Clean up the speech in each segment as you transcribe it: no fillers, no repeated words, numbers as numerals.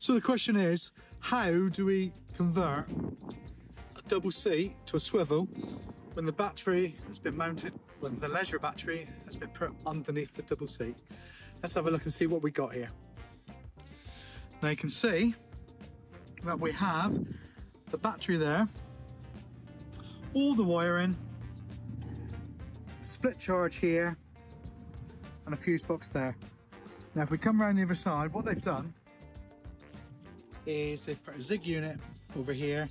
So the question is, how do we convert a double seat to a swivel when the battery has been mounted, when the leisure battery has been put underneath the double seat? Let's have a look and see what we got here. Now you can see that we have the battery there, all the wiring, split charge here, and a fuse box there. Now if we come around the other side, what they've done is they've put a Zig unit over here,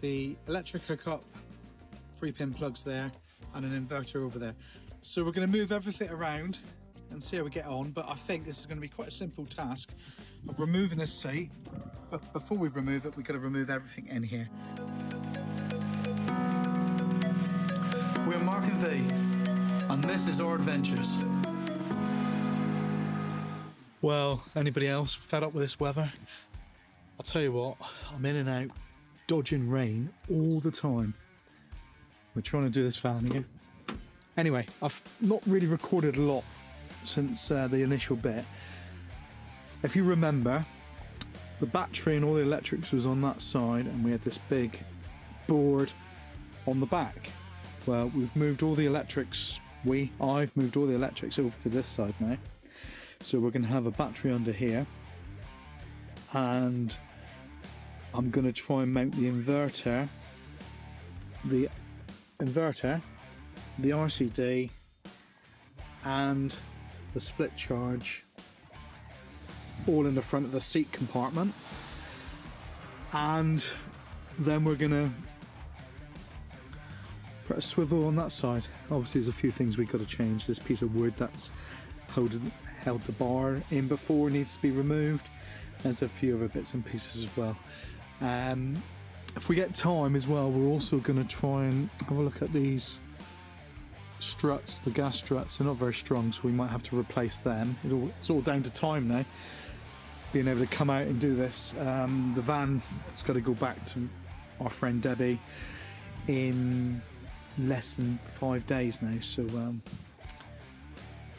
the electric hookup, 3-pin plugs there, and an inverter over there. So we're going to move everything around and see how we get on, but I think this is going to be quite a simple task of removing this seat, but before we remove it, we've got to remove everything in here. We're Mark and V, and this is our adventures. Well, anybody else fed up with this weather? I'll tell you what, I'm in and out, dodging rain all the time. We're trying to do this van here. Anyway, I've not really recorded a lot since the initial bit. If you remember, the battery and all the electrics was on that side, and we had this big board on the back. Well, we've moved all the electrics, I've moved all the electrics over to this side now. So we're going to have a battery under here, and I'm going to try and mount the inverter, the RCD, and the split charge all in the front of the seat compartment. And then we're going to put a swivel on that side. Obviously there's a few things we've got to change. This piece of wood that's held the bar in before needs to be removed. There's a few other bits and pieces as well. If we get time as well, we're also going to try and have a look at these struts, the gas struts. They're not very strong, so we might have to replace them. It's all down to time now, being able to come out and do this. The van has got to go back to our friend Debbie in less than 5 days now, so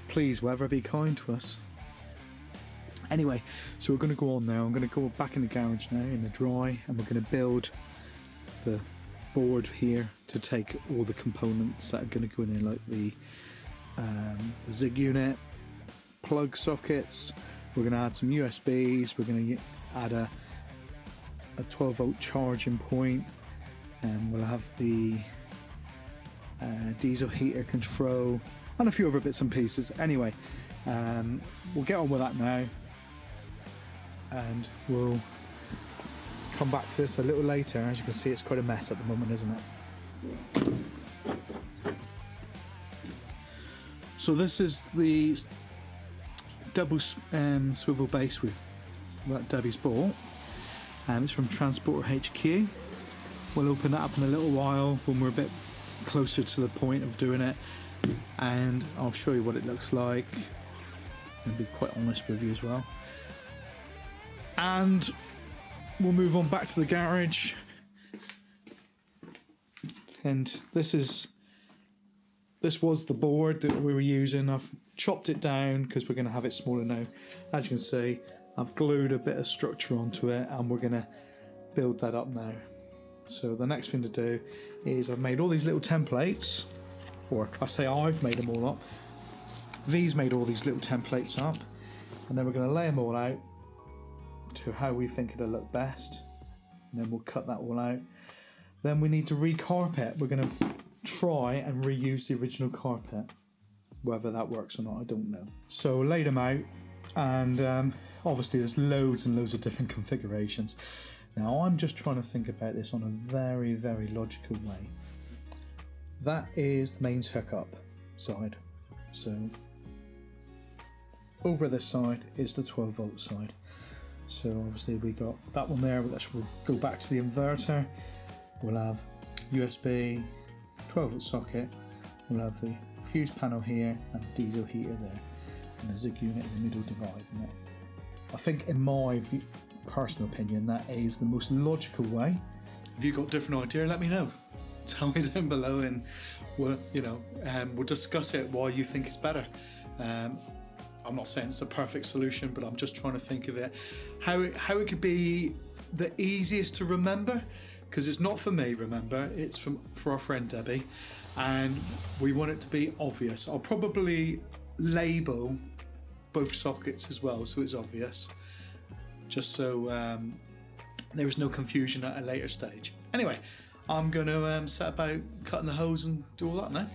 please, weather, be kind to us. Anyway, so we're going to go on now. I'm going to go back in the garage now in the dry, and we're going to build the board here to take all the components that are going to go in there, like the Zig unit, plug sockets. We're going to add some USBs. We're going to add a 12-volt charging point, and we'll have the diesel heater control and a few other bits and pieces. Anyway, we'll get on with that now, and we'll come back to this a little later. As you can see, it's quite a mess at the moment, isn't it? So this is the double swivel base that Debbie's bought, and it's from Transporter HQ. We'll open that up in a little while when we're a bit closer to the point of doing it, and I'll show you what it looks like and be quite honest with you as well. And we'll move on back to the garage, and this was the board that we were using. I've chopped it down because we're going to have it smaller now. As you can see, I've glued a bit of structure onto it, and we're going to build that up now. So the next thing to do is I've made all these little templates, or I say I've made them all up. These made all these little templates up, and then we're going to lay them all out to how we think it'll look best, and then we'll cut that all out. Then we need to re-carpet. We're going to try and reuse the original carpet. Whether that works or not, I don't know. So lay them out, and obviously there's loads and loads of different configurations. Now I'm just trying to think about this on a very, very logical way. That is the mains hookup side. So over this side is the 12-volt side. So obviously we got that one there, which will go back to the inverter. We'll have USB, 12-volt socket. We'll have the fuse panel here and a diesel heater there, and a Zig unit in the middle dividing it. I think, in my personal opinion, that is the most logical way. If you've got a different idea, let me know. Tell me down below, and we'll discuss it why you think it's better. I'm not saying it's a perfect solution, but I'm just trying to think of it, how it could be the easiest to remember, because it's not for me, remember, it's for our friend Debbie, and we want it to be obvious. I'll probably label both sockets as well, so it's obvious, just so there is no confusion at a later stage. Anyway, I'm going to set about cutting the hose and do all that now.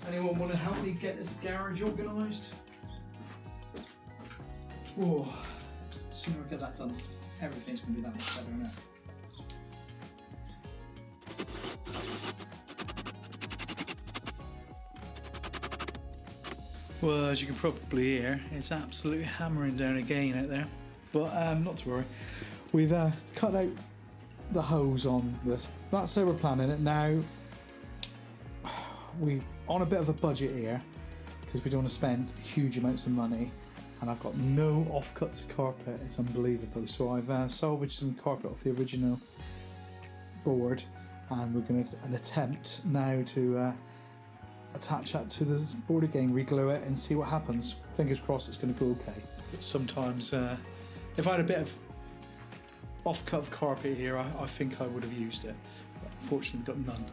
Anyone want to help me get this garage organised? Oh, the sooner I get that done, everything's going to be that much better now. Well, as you can probably hear, it's absolutely hammering down again out there. But not to worry, we've cut out the hose on this. That's how we're planning it now. We're on a bit of a budget here because we don't want to spend huge amounts of money, and I've got no offcuts carpet. It's unbelievable. So I've salvaged some carpet off the original board, and we're going to attempt now to attach that to the board again, reglue it, and see what happens. Fingers crossed it's going to go okay. But sometimes if I had a bit of off-cut of carpet here, I think I would have used it, but unfortunately got none.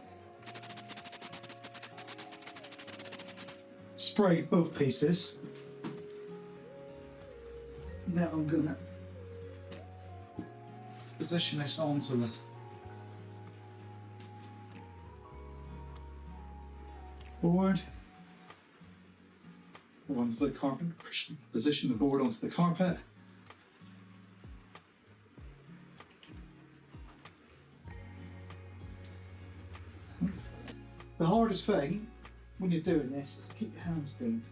Sprayed both pieces. Now I'm gonna position this onto the board, onto the carpet, position the board onto the carpet. The hardest thing when you're doing this is to keep your hands clean.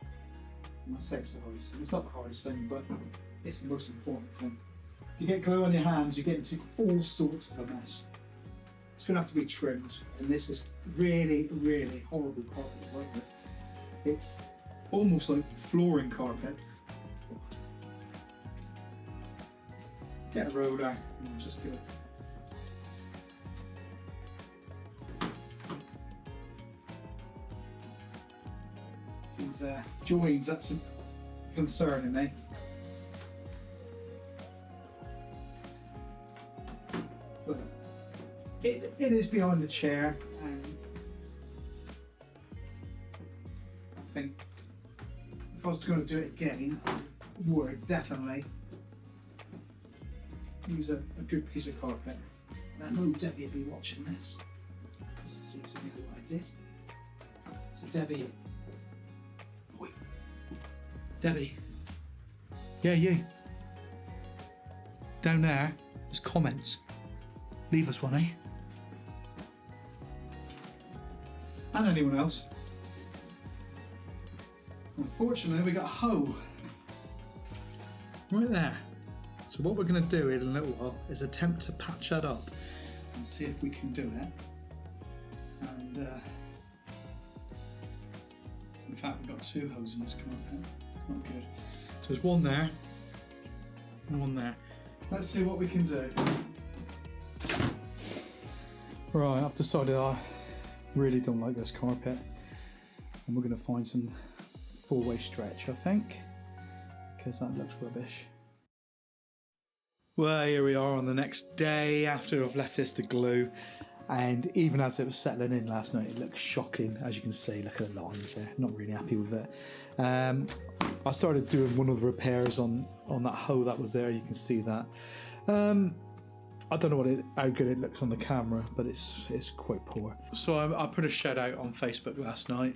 I say it's the hardest thing. It's not the hardest thing, but it's the most important thing. If you get glue on your hands, you get into all sorts of a mess. It's going to have to be trimmed, and this is really, really horrible carpet to work with. It's almost like flooring carpet. Get a roller and just give it. These joins, that's concerning me. But it is behind the chair, and I think if I was going to do it again, I would definitely use a good piece of carpet. And I know Debbie will be watching this, just to see exactly what I did. So Debbie. Debbie. Yeah, you. Down there, there's comments. Leave us one, eh? And anyone else. Unfortunately, we got a hole right there. So what we're going to do in a little while is attempt to patch that up and see if we can do it. And in fact, we've got two holes in this carpet. Not good. So there's one there and one there. Let's see what we can do. Right, I've decided I really don't like this carpet, and we're going to find some four-way stretch, I think, because that looks rubbish. Well, here we are on the next day after I've left this to glue, and even as it was settling in last night, it looks shocking. As you can see, look at the lines there. Not really happy with it. I started doing one of the repairs on that hole that was there. You can see that. I don't know how good it looks on the camera, but it's quite poor. So I put a shout out on Facebook last night.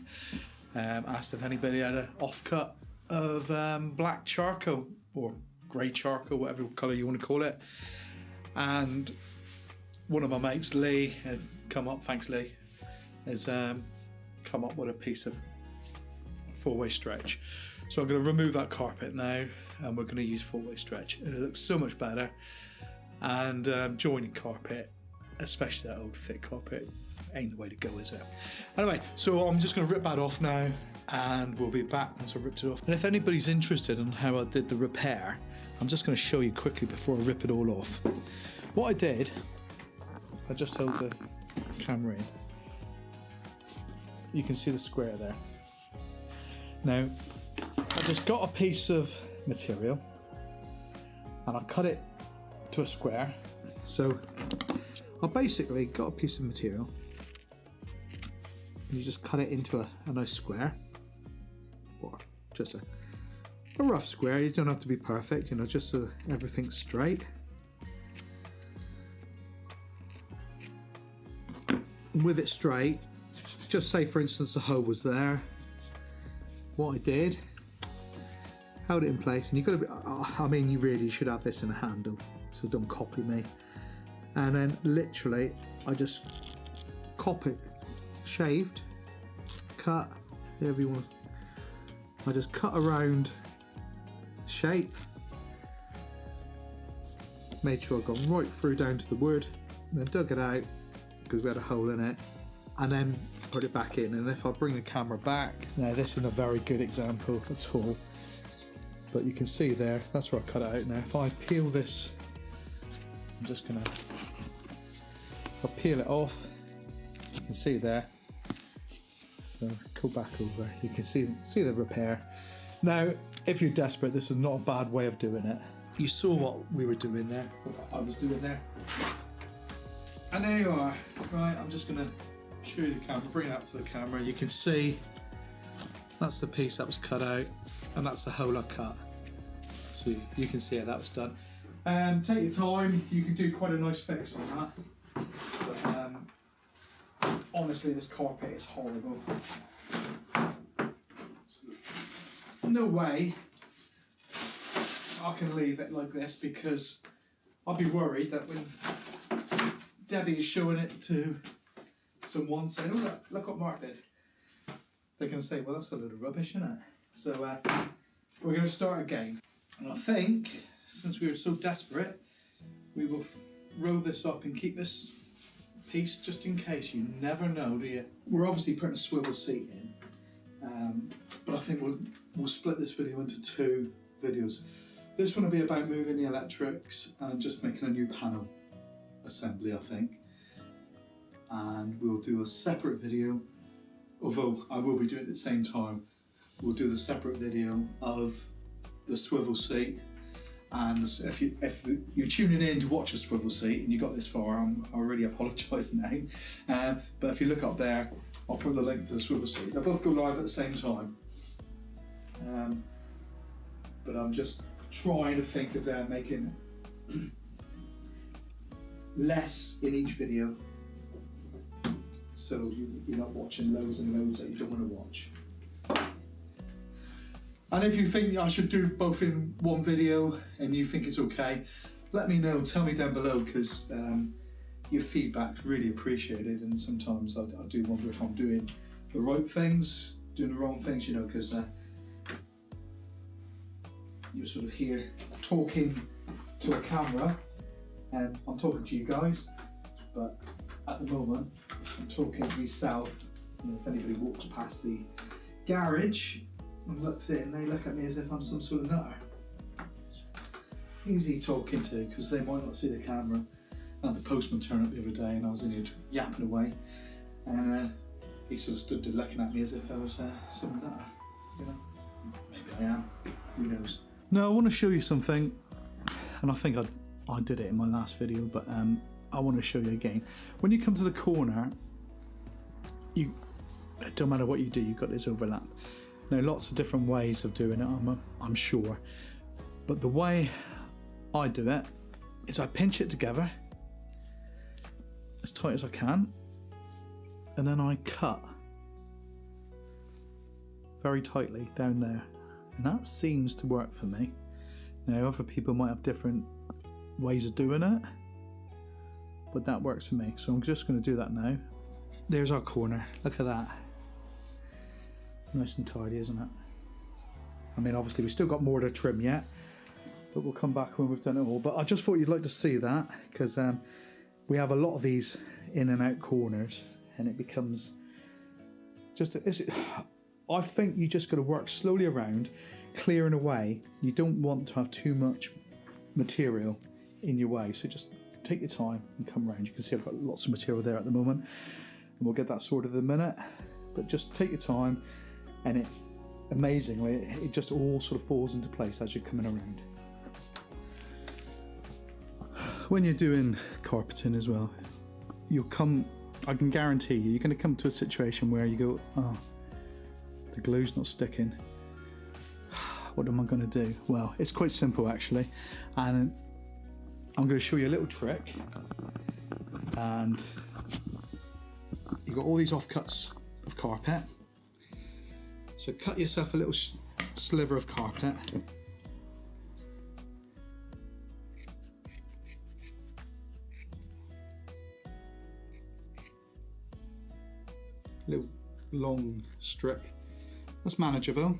Asked if anybody had an offcut of black charcoal or grey charcoal, whatever colour you want to call it. And one of my mates, Lee, had come up. Thanks, Lee. Has come up with a piece of four-way stretch. So I'm going to remove that carpet now, and we're going to use four-way stretch. It looks so much better. And joining carpet, especially that old thick carpet, ain't the way to go, is it? Anyway, so I'm just going to rip that off now, and we'll be back once I've ripped it off. And if anybody's interested in how I did the repair, I'm just going to show you quickly before I rip it all off. What I did, I just hold the camera in. You can see the square there. Now, I just got a piece of material and I cut it to a square. So I basically got a piece of material and you just cut it into a nice square, or just a rough square. You don't have to be perfect, you know, just so everything's straight. And with it straight, just say for instance the hole was there, what I did, held it in place, and you've got to be, I mean, you really should have this in a handle, so don't copy me. And then literally I just shaved, cut, whatever you want. I just cut around shape, made sure I'd gone right through down to the wood, and then dug it out because we had a hole in it, and then put it back in. And if I bring the camera back, now this isn't a very good example at all, but you can see there, that's where I cut it out. Now if I peel this, I'm just gonna, I'll peel it off, you can see there, so go back over, you can see the repair. Now if you're desperate, this is not a bad way of doing it. You saw what we were doing there, what I was doing there, and there you are. Right, I'm just gonna show you the camera, bring it up to the camera. You can see that's the piece that was cut out, and that's the hole I cut. So you can see how that was done. Take your time, you can do quite a nice fix on that. But honestly, this carpet is horrible. So, no way I can leave it like this, because I'll be worried that when Debbie is showing it to someone saying, oh look what Mark did, they're going to say, well, that's a load of rubbish, isn't it? So we're going to start again. And I think, since we were so desperate, we will roll this up and keep this piece just in case. You never know, do you? We're obviously putting a swivel seat in, but I think we'll split this video into 2 videos. This one will be about moving the electrics and just making a new panel assembly, I think. And we'll do a separate video, although I will be doing it at the same time. We'll do the separate video of the swivel seat, and if you're tuning in to watch a swivel seat and you got this far, I really apologise now. But if you look up there, I'll put the link to the swivel seat. They'll both go live at the same time. But I'm just trying to think of making less in each video, so you're not watching loads and loads that you don't want to watch. And if you think I should do both in one video and you think it's okay, let me know, tell me down below, because your feedback's really appreciated, and sometimes I do wonder if I'm doing the right things, doing the wrong things, you know, because you're sort of here talking to a camera, and I'm talking to you guys, but at the moment I'm talking to myself. You know, if anybody walks past the garage and looks in, they look at me as if I'm some sort of nutter. Who's he talking to? Because they might not see the camera. I had the postman turn up the other day and I was in here yapping away, and he sort of stood there looking at me as if I was some nutter. You know, maybe I am, who knows. No, I want to show you something, and I think I did it in my last video, but I want to show you again. When you come to the corner, it don't matter what you do, you've got this overlap. Now, lots of different ways of doing it, I'm sure, but the way I do it is I pinch it together as tight as I can, and then I cut very tightly down there, and that seems to work for me. Now, other people might have different ways of doing it, but that works for me, so I'm just going to do that now. There's our corner, look at that. Nice and tidy, isn't it? I mean, obviously we've still got more to trim yet, but we'll come back when we've done it all. But I just thought you'd like to see that, because we have a lot of these in and out corners, and it becomes just I think you just got to work slowly around, clearing away. You don't want to have too much material in your way, so just take your time and come around. You can see I've got lots of material there at the moment, and we'll get that sorted in a minute, but just take your time, and amazingly, it just all sort of falls into place as you're coming around. When you're doing carpeting as well, I can guarantee you're going to come to a situation where you go, oh, the glue's not sticking. What am I going to do? Well, it's quite simple actually, and I'm going to show you a little trick. And you've got all these offcuts of carpet, so cut yourself a little sliver of carpet, little long strip, that's manageable.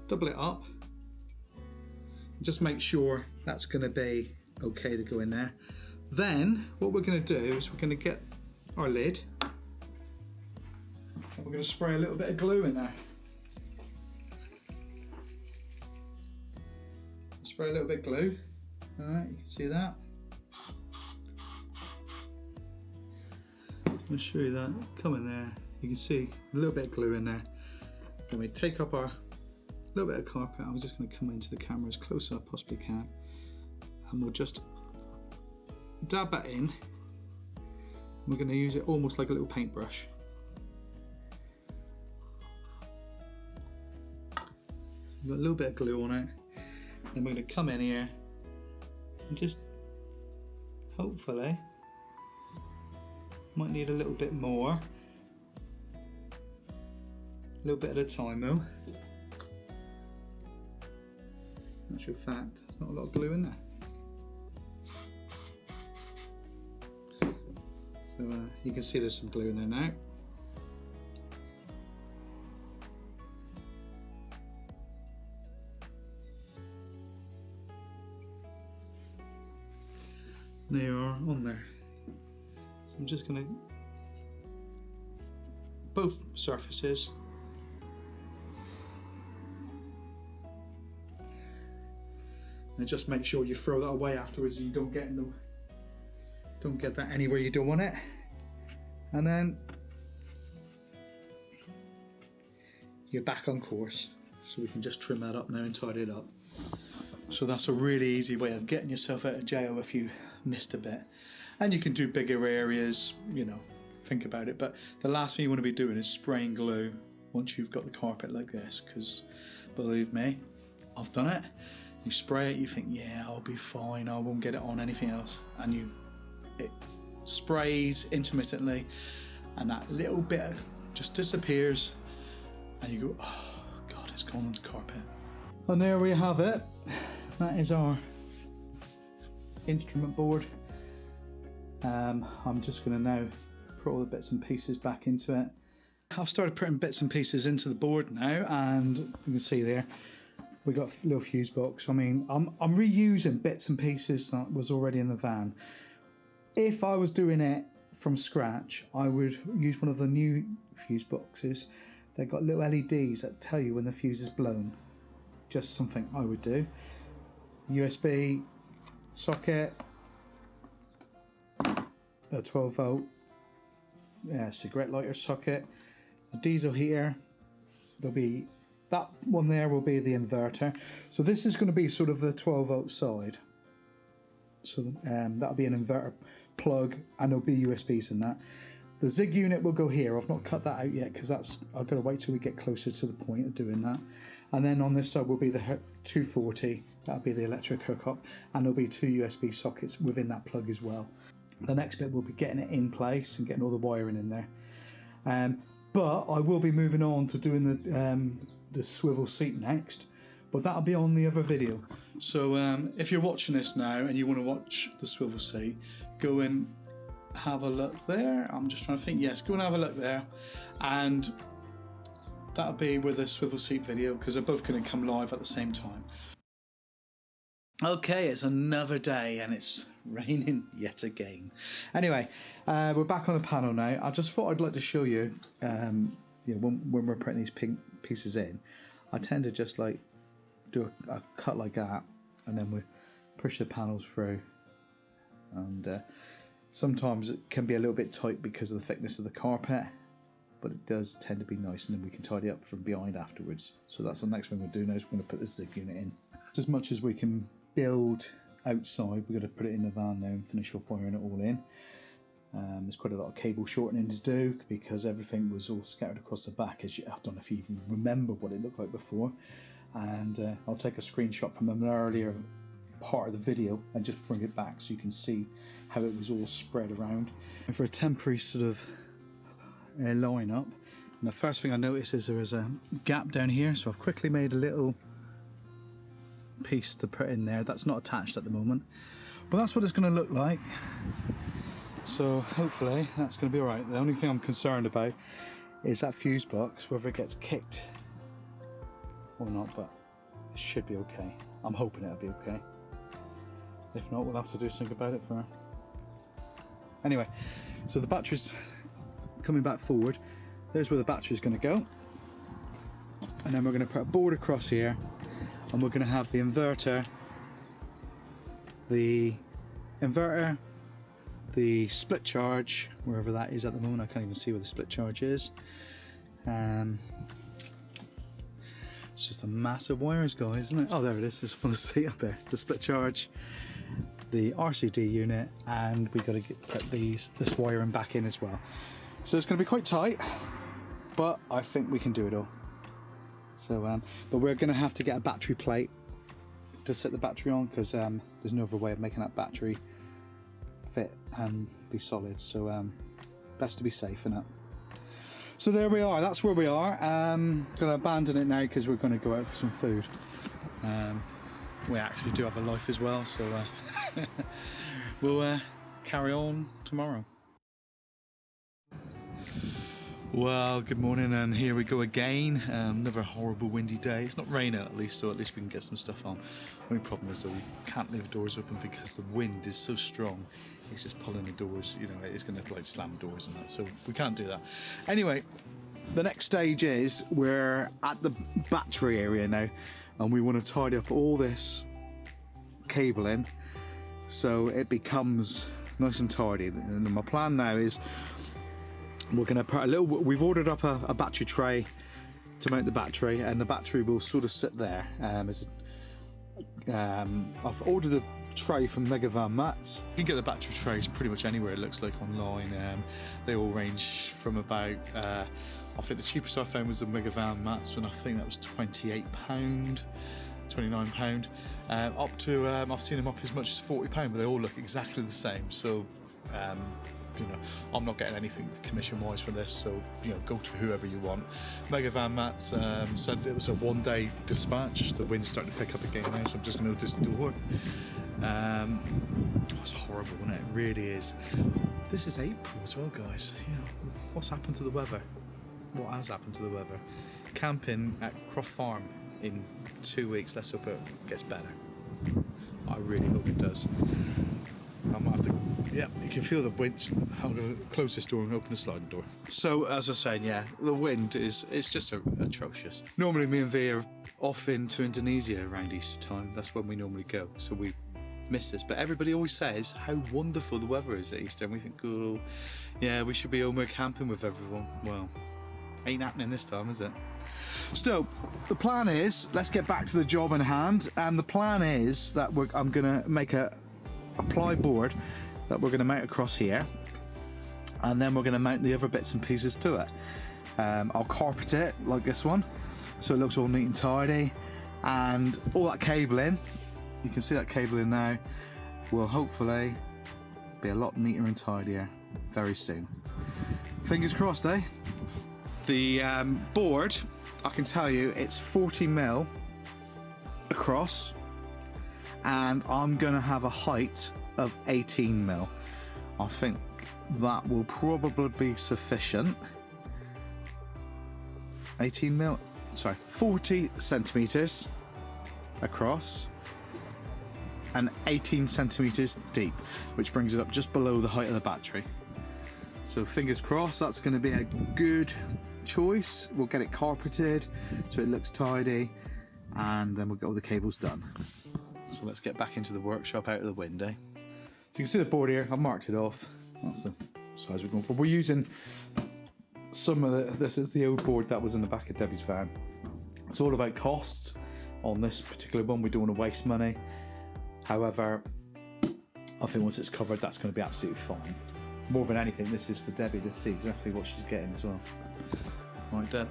Double it up, just make sure that's going to be okay to go in there. Then what we're going to do is we're going to get our lid and we're going to spray a little bit of glue in there. Spray a little bit of glue. Alright, you can see that. I'll show you that. Come in there. You can see a little bit of glue in there. Then we take up our little bit of carpet. I'm just going to come into the camera as close as I possibly can, and we'll just dab that in. We're going to use it almost like a little paintbrush. We've got a little bit of glue on it, and we're going to come in here and just hopefully, might need a little bit more, a little bit at a time though. In actual fact, there's not a lot of glue in there. So you can see there's some glue in there now. They are on there. So I'm just going to, both surfaces. And just make sure you throw that away afterwards and you don't get that anywhere you don't want it. And then you're back on course. So we can just trim that up now and tidy it up. So that's a really easy way of getting yourself out of jail if you missed a bit. And you can do bigger areas, you know, think about it. But the last thing you want to be doing is spraying glue once you've got the carpet like this, because believe me, I've done it. You spray it, you think, yeah, I'll be fine, I won't get it on anything else. And it sprays intermittently, and that little bit just disappears, and you go, oh God, it's gone on the carpet. And there we have it. That is our instrument board. I'm just going to now put all the bits and pieces back into it. I've started putting bits and pieces into the board now, and you can see there, we got a little fuse box. I mean, I'm reusing bits and pieces that was already in the van. If I was doing it from scratch, I would use one of the new fuse boxes. They've got little LEDs that tell you when the fuse is blown. Just something I would do. USB socket, a 12 volt cigarette lighter socket, a diesel heater. There'll be that one there will be the inverter. So this is going to be sort of the 12 volt side. So that'll be an inverter plug, and there'll be USBs in that. The Zig unit will go here. I've not cut that out yet because I've got to wait till we get closer to the point of doing that. And then on this side will be the 240. That'll be the electric hookup, and there'll be 2 USB sockets within that plug as well. The next bit will be getting it in place and getting all the wiring in there. But I will be moving on to doing the swivel seat next, but that'll be on the other video. So if you're watching this now and you want to watch the swivel seat, go and have a look there. I'm just trying to think. Yes, go and have a look there, and that'll be with the swivel seat video because they're both going to come live at the same time. Okay, it's another day and it's raining yet again. Anyway, we're back on the panel now. I just thought I'd like to show you, when we're putting these pink pieces in, I tend to just like do a cut like that, and then we push the panels through. And sometimes it can be a little bit tight because of the thickness of the carpet, but it does tend to be nice, and then we can tidy up from behind afterwards. So that's the next thing we'll do now, is we're going to put this zig unit in. As much as we can build outside, we're going to put it in the van now and finish off wiring it all in. There's quite a lot of cable shortening to do because everything was all scattered across the back. I don't know if you even remember what it looked like before, and I'll take a screenshot from an earlier part of the video and just bring it back so you can see how it was all spread around. And for a temporary sort of line up, and the first thing I noticed is there was a gap down here, so I've quickly made a little piece to put in there. That's not attached at the moment, but that's what it's going to look like. So hopefully that's going to be alright. The only thing I'm concerned about is that fuse box, whether it gets kicked or not, but it should be okay. I'm hoping it'll be okay. If not, we'll have to do something about it for her. Anyway, so the battery's coming back forward. There's where the battery's going to go. And then we're going to put a board across here, and we're going to have the inverter, the split charge, wherever that is at the moment. I can't even see where the split charge is. It's just a massive wires, guys, isn't it? Oh, there it is. Just want to see up there. The split charge, the RCD unit, and we got to put this wiring back in as well. So it's going to be quite tight, but I think we can do it all. So, but we're going to have to get a battery plate to set the battery on, because there's no other way of making that battery fit and be solid. So best to be safe in it. So there we are, that's where we are. Gonna abandon it now because we're gonna go out for some food. We actually do have a life as well, so we'll carry on tomorrow. Well, good morning, and here we go again. Another horrible windy day. It's not raining at least, so at least we can get some stuff on. The only problem is that we can't leave the doors open because the wind is so strong. It's just pulling the doors, you know, it's going to like slam doors and that, so we can't do that. Anyway, the next stage is we're at the battery area now, and we want to tidy up all this cabling so it becomes nice and tidy. And my plan now is we're going to put a little, we've ordered up a battery tray to mount the battery, and the battery will sort of sit there. I've ordered a tray from Megavan Mats. You can get the battery trays pretty much anywhere, it looks like, online. They all range from about, I think the cheapest I found was the Megavan Mats, and I think that was £28, £29, up to, I've seen them up as much as £40, but they all look exactly the same. So you know, I'm not getting anything commission wise for this, so you know, go to whoever you want. Megavan Mats said it was a one-day dispatch. The wind's starting to pick up again now, so I'm just going to open this door. It's horrible, isn't it? It really is. This is April as well, guys. You know, what's happened to the weather? What has happened to the weather? Camping at Croft Farm in 2 weeks. Let's hope it gets better. I really hope it does. I might have to, yeah, you can feel the wind. I'm going to close this door and open the sliding door. So, as I was saying, yeah, the wind it's just atrocious. Normally me and V are off into Indonesia around Easter time. That's when we normally go, so we miss this. But everybody always says how wonderful the weather is at Easter, and we think, oh, yeah, we should be home camping with everyone. Well, ain't happening this time, is it? So, the plan is, let's get back to the job in hand, and the plan is that I'm going to make a ply board that we're going to mount across here, and then we're going to mount the other bits and pieces to it. I'll carpet it like this one so it looks all neat and tidy, and all that cabling, you can see that cabling now, will hopefully be a lot neater and tidier very soon. Fingers crossed, eh? The board, I can tell you, it's 40mm across, and I'm going to have a height of 18mm. I think that will probably be sufficient. 18mm, sorry, 40 centimeters across and 18 centimeters deep, which brings it up just below the height of the battery. So fingers crossed, that's going to be a good choice. We'll get it carpeted so it looks tidy, and then we'll get all the cables done. So let's get back into the workshop out of the window. So you can see the board here, I've marked it off. That's the size we're going for. We're using this is the old board that was in the back of Debbie's van. It's all about costs. On this particular one, we don't want to waste money. However, I think once it's covered, that's going to be absolutely fine. More than anything, this is for Debbie to see exactly what she's getting as well. Right, Deb.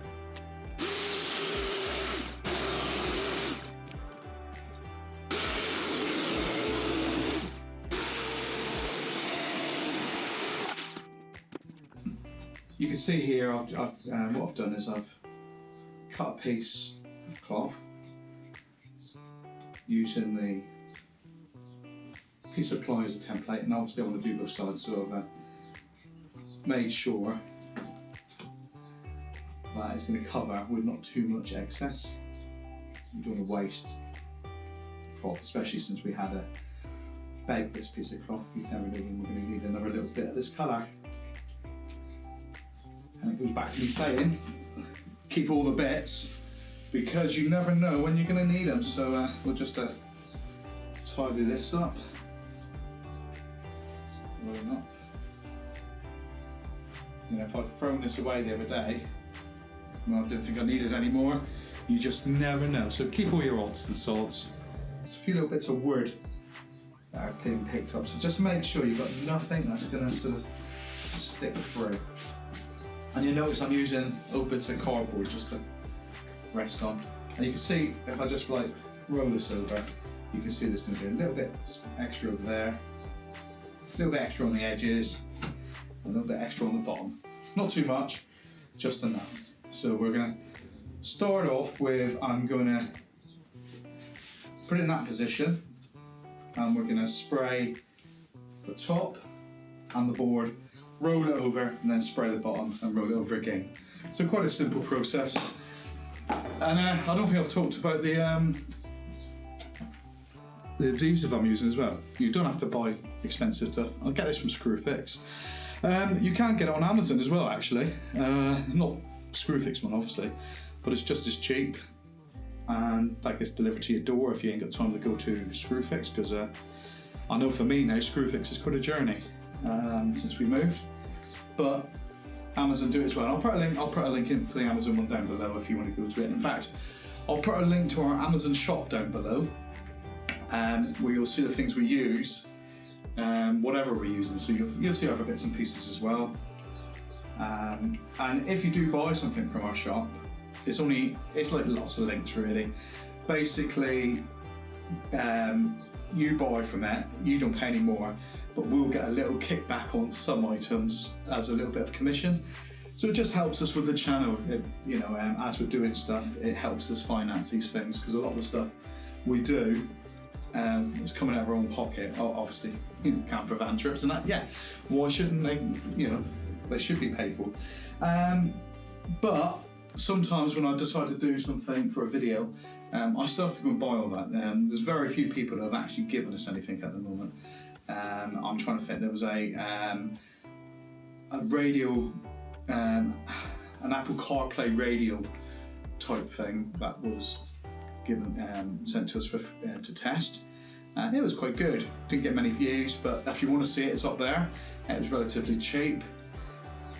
You can see here, what I've done is I've cut a piece of cloth using the piece of ply as a template, and obviously I want to do both sides, so I've made sure that it's going to cover with not too much excess. You don't want to waste cloth, especially since we had a bag this piece of cloth. You never know when we're going to need another little bit of this colour. And it goes back to me saying, keep all the bits, because you never know when you're going to need them. So we'll just tidy this up. Roll up. You know, if I'd thrown this away the other day, well, I didn't think I needed any more. You just never know. So keep all your odds and sods. There's a few little bits of wood that are being picked up. So just make sure you've got nothing that's going to sort of stick through. And you notice I'm using little bits of cardboard just to rest on. And you can see, if I just like roll this over, you can see there's going to be a little bit extra over there, a little bit extra on the edges, a little bit extra on the bottom. Not too much, just enough. So we're going to start off with, I'm going to put it in that position, and we're going to spray the top and the board, roll it over, and then spray the bottom and roll it over again. So quite a simple process. And I don't think I've talked about the adhesive I'm using as well. You don't have to buy expensive stuff. I'll get this from Screwfix. You can get it on Amazon as well, actually. Not Screwfix one, obviously, but it's just as cheap. And that gets delivered to your door if you ain't got time to go to Screwfix, because I know for me now, Screwfix is quite a journey since we moved. But Amazon do it as well. I'll put a link in for the Amazon one down below if you want to go to it. In fact, I'll put a link to our Amazon shop down below, where you'll see the things we use, whatever we're using. So you'll see other bits and pieces as well. And if you do buy something from our shop, it's like lots of links really. Basically, you buy from it, you don't pay any more, but we'll get a little kickback on some items as a little bit of commission. So it just helps us with the channel. As we're doing stuff, it helps us finance these things, because a lot of the stuff we do is coming out of our own pocket. Obviously, camper van trips and that. Yeah, why shouldn't they? They should be paid for. But sometimes when I decide to do something for a video, I still have to go and buy all that. There's very few people that have actually given us anything at the moment. I'm trying to think. There was a radio, an Apple CarPlay radio type thing that was sent to us to test. It was quite good. Didn't get many views, but if you want to see it, it's up there. It was relatively cheap.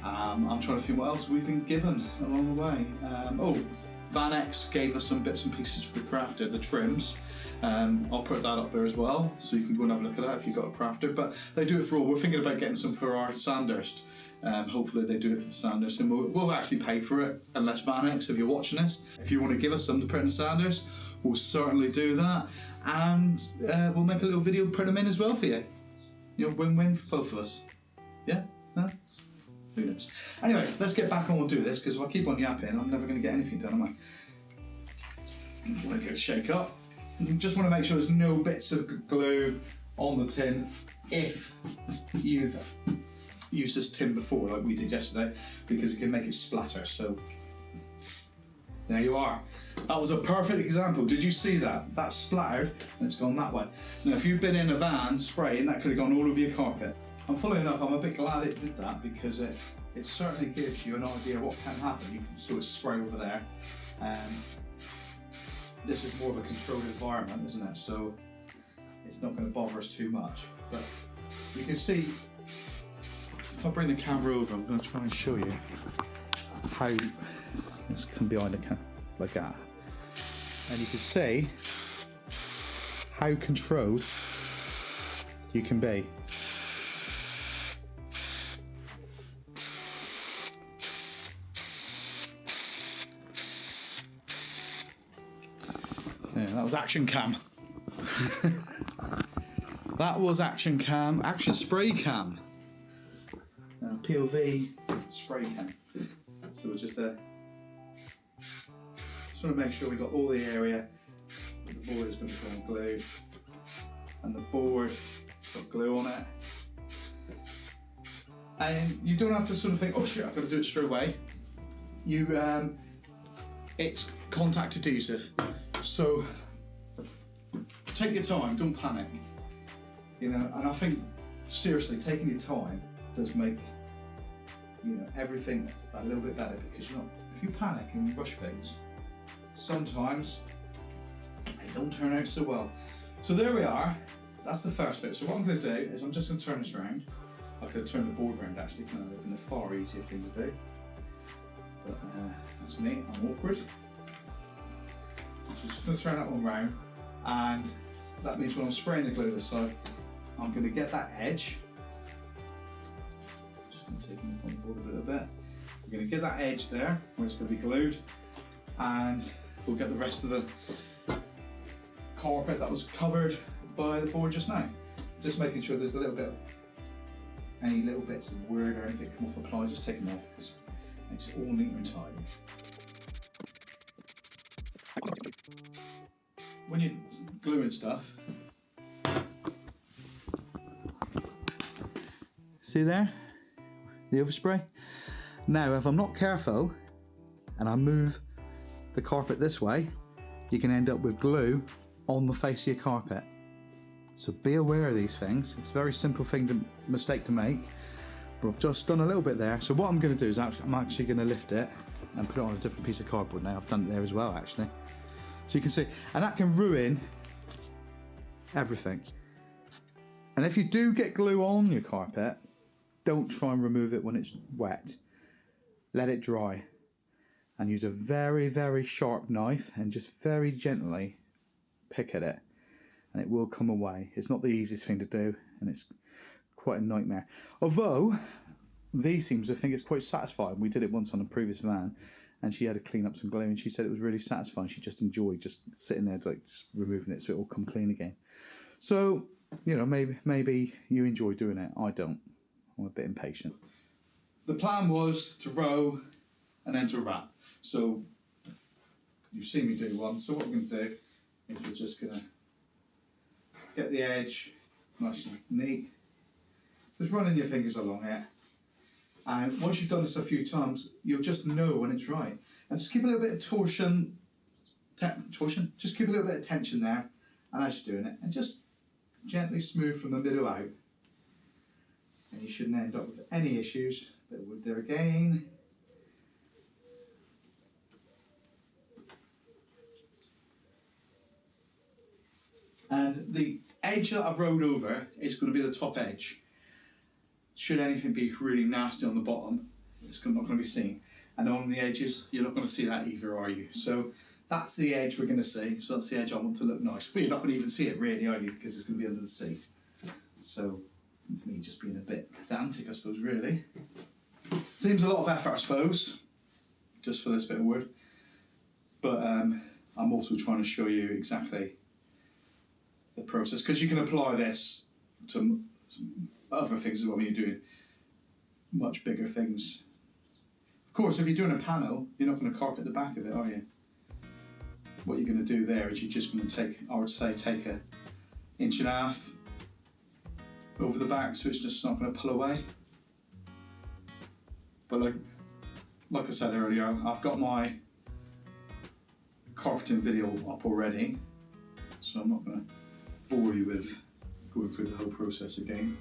I'm trying to think what else we've been given along the way. Vanex gave us some bits and pieces for the crafter, the trims. I'll put that up there as well, so you can go and have a look at that if you've got a crafter. But they do it for all. We're thinking about getting some for our Sandhurst. Hopefully they do it for the Sandhurst, and we'll actually pay for it, unless Vanex, if you're watching this, if you want to give us some to put in the Sandhurst, we'll certainly do that. And we'll make a little video, put them in as well for you. Win-win for both of us. Yeah? No? Who knows? Anyway, let's get back on and do this, because if I keep on yapping, I'm never going to get anything done, am I? Give it a good shake up. You just want to make sure there's no bits of glue on the tin if you've used this tin before, like we did yesterday, because it can make it splatter. So there you are. That was a perfect example. Did you see that? That splattered and it's gone that way. Now, if you've been in a van spraying, that could have gone all over your carpet. And funnily enough, I'm a bit glad it did that, because it certainly gives you an idea of what can happen. You can sort of spray over there. This is more of a controlled environment, isn't it? So it's not going to bother us too much. But you can see, if I bring the camera over, I'm going to try and show you. how this can be behind the camera like that, and you can see how controlled you can be. Yeah, that was action cam. That was action cam, action spray cam. POV spray cam. So we'll just want to make sure we got all the area. The board is going to go on glue, and the board got glue on it. And you don't have to sort of think, oh shit, I've got to do it straight away. It's contact adhesive, so take your time, don't panic. You know, and I think seriously, taking your time does make, you know, everything a little bit better, because you know, if you panic and you rush things, sometimes they don't turn out so well. So there we are. That's the first bit. So what I'm going to do is I'm just going to turn this around. I could have turned the board around actually, kind of would have been a far easier thing to do. But that's me. I'm awkward. So just going to turn that one round, and that means when I'm spraying the glue this side, I'm going to get that edge. Just going to take it up on the board a little bit. We're going to get that edge there where it's going to be glued, and we'll get the rest of the carpet that was covered by the board just now. Just making sure there's a little bit of any little bits of wood or anything come off the ply, just take them off, because it makes it all neat and tidy. When you're gluing stuff, see there, the overspray? Now if I'm not careful and I move the carpet this way, you can end up with glue on the face of your carpet. So be aware of these things. It's a very simple mistake to make, but I've just done a little bit there. So what I'm going to do is I'm actually going to lift it and put it on a different piece of cardboard now. I've done it there as well actually. So you can see, and that can ruin everything. And if you do get glue on your carpet, don't try and remove it when it's wet. Let it dry and use a very, very sharp knife and just very gently pick at it, and it will come away. It's not the easiest thing to do, and it's quite a nightmare. Although these seems to think it's quite satisfying. We did it once on a previous van, and she had to clean up some glue, and she said it was really satisfying. She just enjoyed just sitting there, like just removing it so it will come clean again. So, you know, maybe you enjoy doing it. I don't. I'm a bit impatient. The plan was to row and then to wrap. So you've seen me do one. So what we're going to do is we're just going to get the edge nice and neat. Just running your fingers along it. And once you've done this a few times, you'll just know when it's right. And just keep a little bit of torsion. Just keep a little bit of tension there. And as you're doing it, and just gently smooth from the middle out. And you shouldn't end up with any issues. Bit of wood there again. And the edge that I've rowed over is going to be the top edge. Should anything be really nasty on the bottom, it's not going to be seen. And on the edges, you're not going to see that either, are you? So that's the edge we're going to see. So that's the edge I want to look nice. But you're not going to even see it really, are you? Because it's going to be under the sea. So me just being a bit pedantic, I suppose, really. Seems a lot of effort, I suppose, just for this bit of wood. But I'm also trying to show you exactly the process, because you can apply this to other things as well when you're doing much bigger things. Of course, if you're doing a panel, you're not going to carpet the back of it, are you? What you're going to do there is you're just going to take, I would say, take an 1.5 inches over the back, so it's just not going to pull away. But like I said earlier, I've got my carpeting video up already, so I'm not going to bore you with going through the whole process again.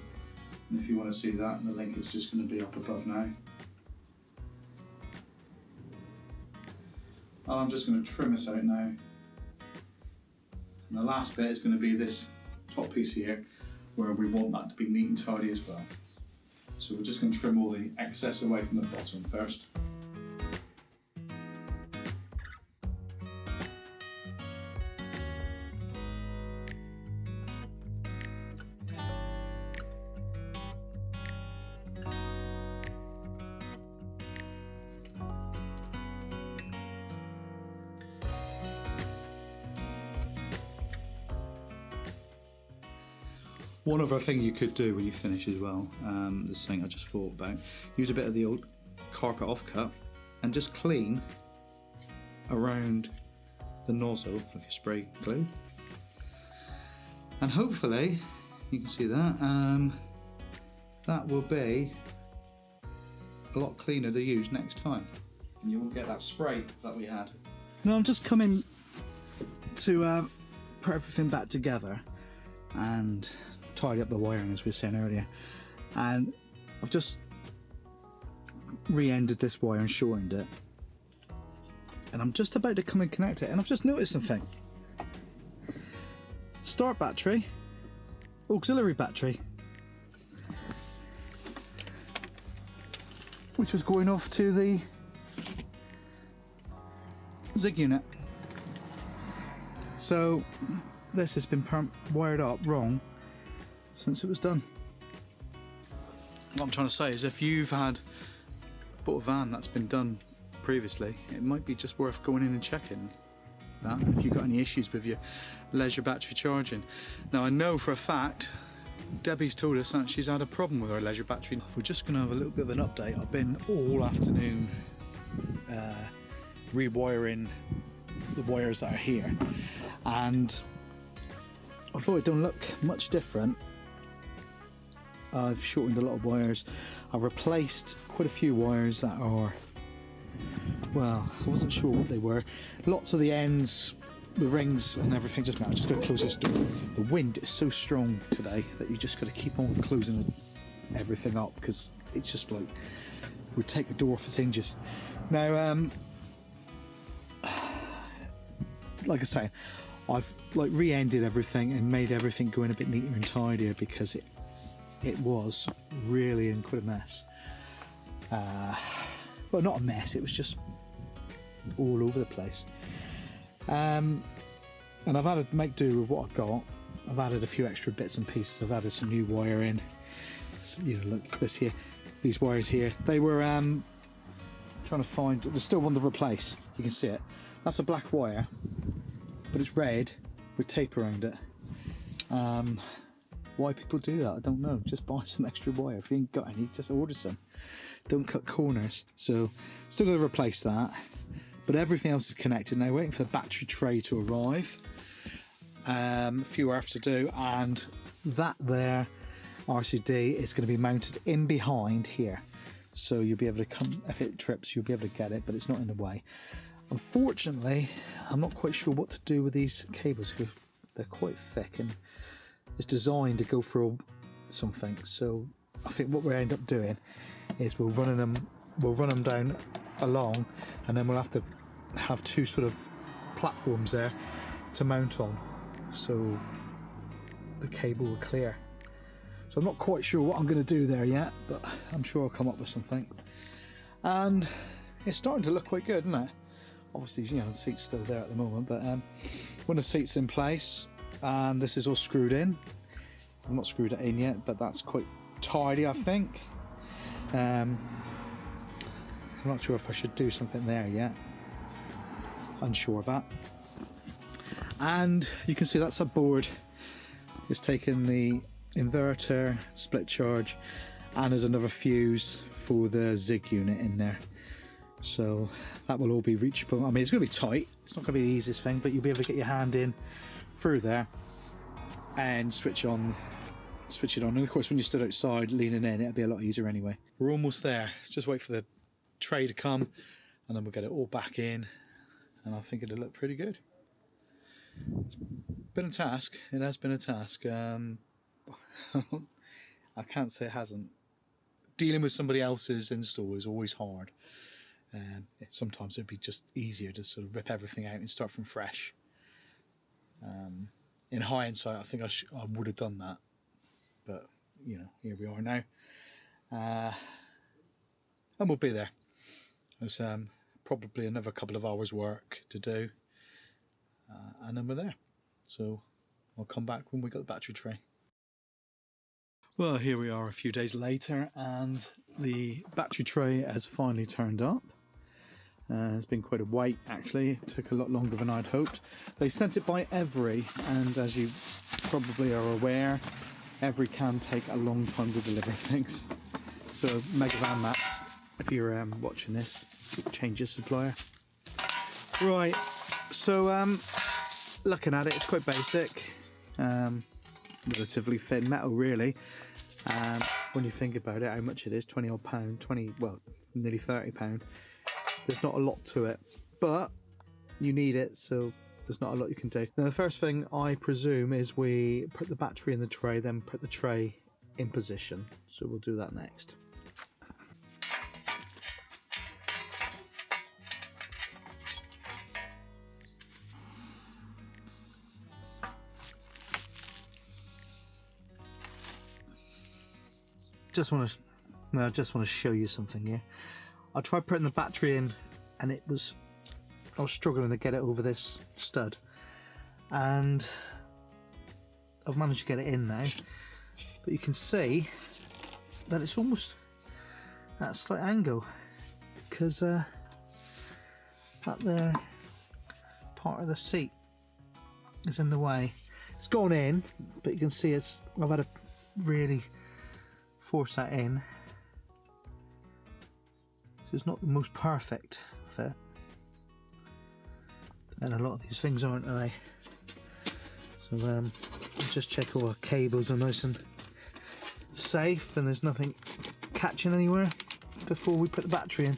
And if you want to see that, the link is just going to be up above now. And I'm just going to trim this out now. And the last bit is going to be this top piece here, where we want that to be neat and tidy as well. So we're just going to trim all the excess away from the bottom first. One other thing you could do when you finish as well, this is something I just thought about, use a bit of the old carpet offcut and just clean around the nozzle of your spray glue, and hopefully you can see that that will be a lot cleaner to use next time, and you won't get that spray that we had. Now I'm just coming to put everything back together and tidy up the wiring as we were saying earlier, and I've just re-ended this wire and shortened it, and I'm just about to come and connect it, and I've just noticed something. Start battery, auxiliary battery, which was going off to the Zig unit. So this has been wired up wrong since it was done. What I'm trying to say is, if you've bought a van that's been done previously, it might be just worth going in and checking that if you've got any issues with your leisure battery charging. Now I know for a fact Debbie's told us that she's had a problem with her leisure battery. We're just going to have a little bit of an update. I've been all afternoon rewiring the wires that are here, and I thought it don't look much different. I've shortened a lot of wires. I've replaced quite a few wires that are, well, I wasn't sure what they were. Lots of the ends, the rings and everything. Just I'm just going to close this door. The wind is so strong today that you just got to keep on closing everything up, because it's just like would take the door off its hinges. Now, like I say, I've like re-ended everything and made everything go in a bit neater and tidier, because it was really in quite a mess. Well, not a mess, it was just all over the place. And I've had to make do with what I've got. I've added a few extra bits and pieces. I've added some new wire in. You know, look, this here, these wires here. They were trying to find. There's still one to replace. You can see it. That's a black wire, but it's red with tape around it. Why people do that, I don't know. Just buy some extra wire. If you ain't got any, just order some. Don't cut corners. So still going to replace that, but everything else is connected now. Waiting for the battery tray to arrive. A few earths to do, and that there RCD is going to be mounted in behind here, so you'll be able to come, if it trips you'll be able to get it, but it's not in the way. Unfortunately, I'm not quite sure what to do with these cables, because they're quite thick and it's designed to go through something. So I think what we'll end up doing is we'll run them down along, and then we'll have to have two sort of platforms there to mount on, so the cable will clear. So I'm not quite sure what I'm going to do there yet, but I'm sure I'll come up with something. And it's starting to look quite good, isn't it? Obviously, you know, the seat's still there at the moment, but when the seat's in place and this is all screwed in, I've not screwed it in yet, but that's quite tidy, I think. I'm not sure if I should do something there yet. Unsure of that. And you can see that subboard is taking the inverter, split charge, and there's another fuse for the Zig unit in there. So that will all be reachable. I mean, it's going to be tight. It's not going to be the easiest thing, but you'll be able to get your hand in through there and switch it on. And of course, when you're stood outside leaning in, it'll be a lot easier anyway. We're almost there. Just wait for the tray to come, and then we'll get it all back in, and I think it'll look pretty good. It's been a task. It has been a task. I can't say it hasn't. Dealing with somebody else's install is always hard. Sometimes it'd be just easier to sort of rip everything out and start from fresh. In hindsight, I think I would have done that, but you know, here we are now, and we'll be there. There's probably another couple of hours work to do, and then we're there. So I'll come back when we got the battery tray. Well, here we are a few days later, and the battery tray has finally turned up. It's been quite a wait, actually. It took a lot longer than I'd hoped. They sent it by Every, and as you probably are aware, every can take a long time to deliver things. So Mega Van Max, if you're watching this, change your supplier. Right, so looking at it, it's quite basic, relatively thin metal really. When you think about it, how much it is, 20 odd pound, 20, well, nearly 30 pound. There's not a lot to it, but you need it, so there's not a lot you can do. Now the first thing I presume is we put the battery in the tray, then put the tray in position. So we'll do that next. I just want to show you something here. I tried putting the battery in, and I was struggling to get it over this stud, and I've managed to get it in now. But you can see that it's almost at a slight angle, because that there part of the seat is in the way. It's gone in, but you can see I've had to really force that in, so it's not the most perfect fit. And a lot of these things aren't, are they? So just check all our cables are nice and safe and there's nothing catching anywhere before we put the battery in.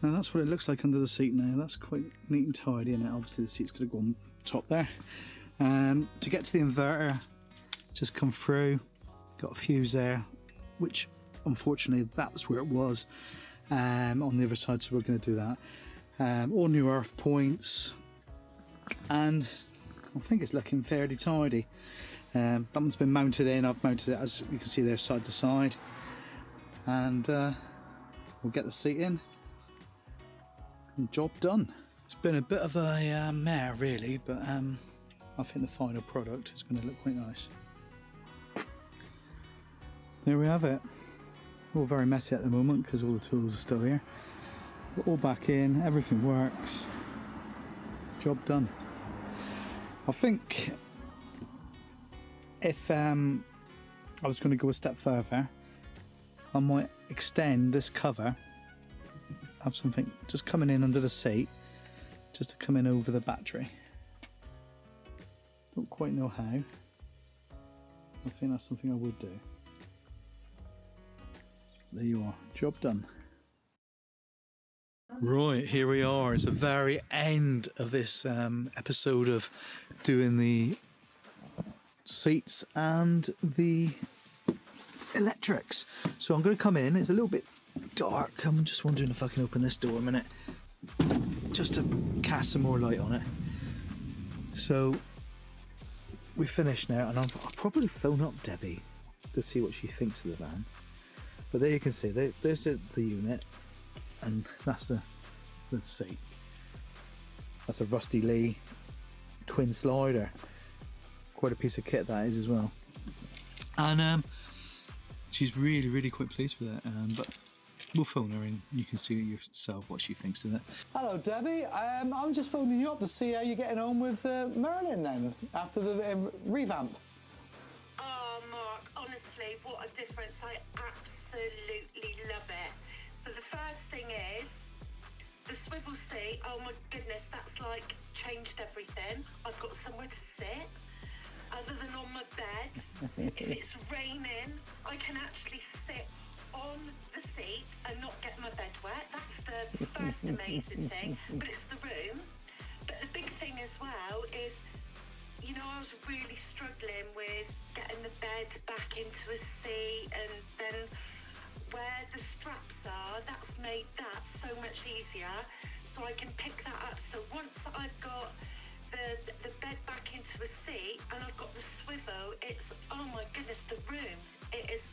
Now that's what it looks like under the seat now. That's quite neat and tidy, and obviously the seat's going to go on top there. To get to the inverter, just come through, got a fuse there, which unfortunately that was where it was. On the other side, so we're going to do that. All new earth points, and I think it's looking fairly tidy. That one's been mounted in. I've mounted it, as you can see there, side to side, and we'll get the seat in and job done. It's been a bit of a mare really, but I think the final product is going to look quite nice. There we have it. All very messy at the moment because all the tools are still here. We're all back in, everything works. Job done. I think if I was going to go a step further, I might extend this cover, have something just coming in under the seat, just to come in over the battery. Don't quite know how. I think that's something I would do. There you are, job done. Right, here we are. It's the very end of this episode of doing the seats and the electrics. So I'm going to come in. It's a little bit dark. I'm just wondering if I can open this door a minute, just to cast some more light on it. So we're finished now, and I'll probably phone up Debbie to see what she thinks of the van. But there you can see, there's the unit, and that's the seat. That's a Rusty Lee twin slider. Quite a piece of kit that is as well. And she's really quite pleased with it. But we'll phone her in. You can see yourself what she thinks of it. Hello, Debbie. I'm just phoning you up to see how you're getting on with Merlin then after the revamp. Oh, Mark, honestly, what a difference. I absolutely love it. So the first thing is the swivel seat. Oh my goodness, that's like changed everything. I've got somewhere to sit other than on my bed. If it's raining, I can actually sit on the seat and not get my bed wet. That's the first amazing thing. But it's the room. But the big thing as well is, you know, I was really struggling with getting the bed back into a seat, and then where the straps are, that's made that so much easier, so I can pick that up. So once I've got the bed back into a seat and I've got the swivel, it's, oh my goodness, the room, it is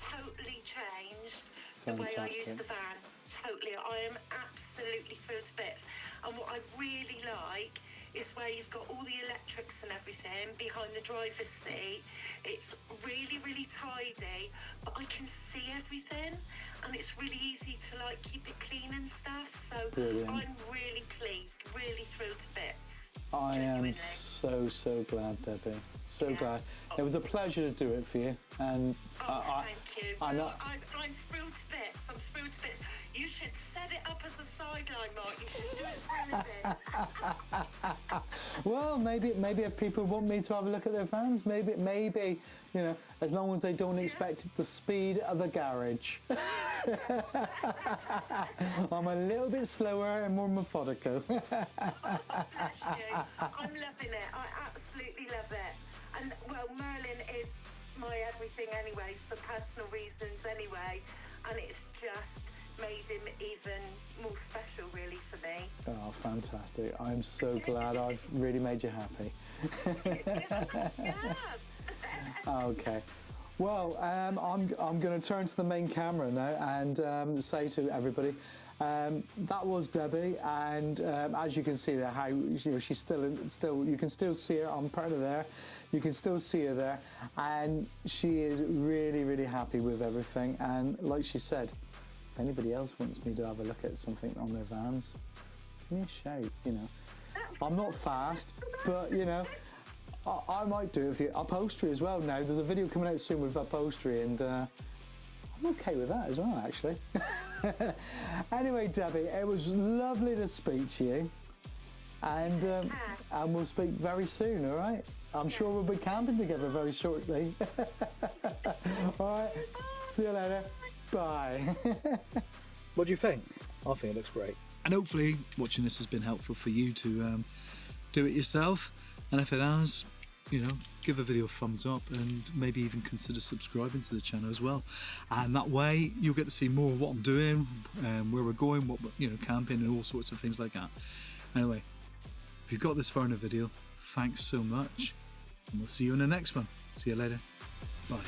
totally changed. The way I use the van. Totally, I am absolutely thrilled to bits. And what I really like is where you've got all the electrics and everything behind the driver's seat. It's really tidy, but I can see everything, and it's really easy to like keep it clean and stuff. So brilliant. I'm really pleased, really thrilled to bits. Oh, I am Genuinely. so glad, Debbie. So glad. It was a pleasure to do it for you, and Thank you. I know. Well, I'm thrilled to bits. I'm thrilled to bits. You should set it up as a sideline, Mark. You should do it for everything. Well, maybe if people want me to have a look at their vans, maybe you know, as long as they don't expect the speed of a garage. I'm a little bit slower and more methodical. Oh, bless you. I'm loving it. I absolutely love it. And well, Merlin is my everything anyway, for personal reasons anyway. And it's just made him even more special, really, for me. Oh, fantastic. I'm so glad I've really made you happy. Yeah. Okay. Well, I'm going to turn to the main camera now and say to everybody, that was Debbie, and as you can see there, how she's still you can still see her. I'm part of there. You can still see her there, and she is really happy with everything. And like she said, if anybody else wants me to have a look at something on their vans, give me a shout. You know, I'm not fast, but you know, I might do it for you. Upholstery as well now. There's a video coming out soon with upholstery, and I'm okay with that as well, actually. Anyway, Debbie, it was lovely to speak to you, and we'll speak very soon, all right? I'm sure we'll be camping together very shortly. All right, see you later. Bye. What do you think? I think it looks great. And hopefully watching this has been helpful for you to do it yourself. And if it has, you know, give the video a thumbs up and maybe even consider subscribing to the channel as well. And that way you'll get to see more of what I'm doing, where we're going, what, you know, camping and all sorts of things like that. Anyway, if you've got this far in the video, thanks so much. And we'll see you in the next one. See you later. Bye.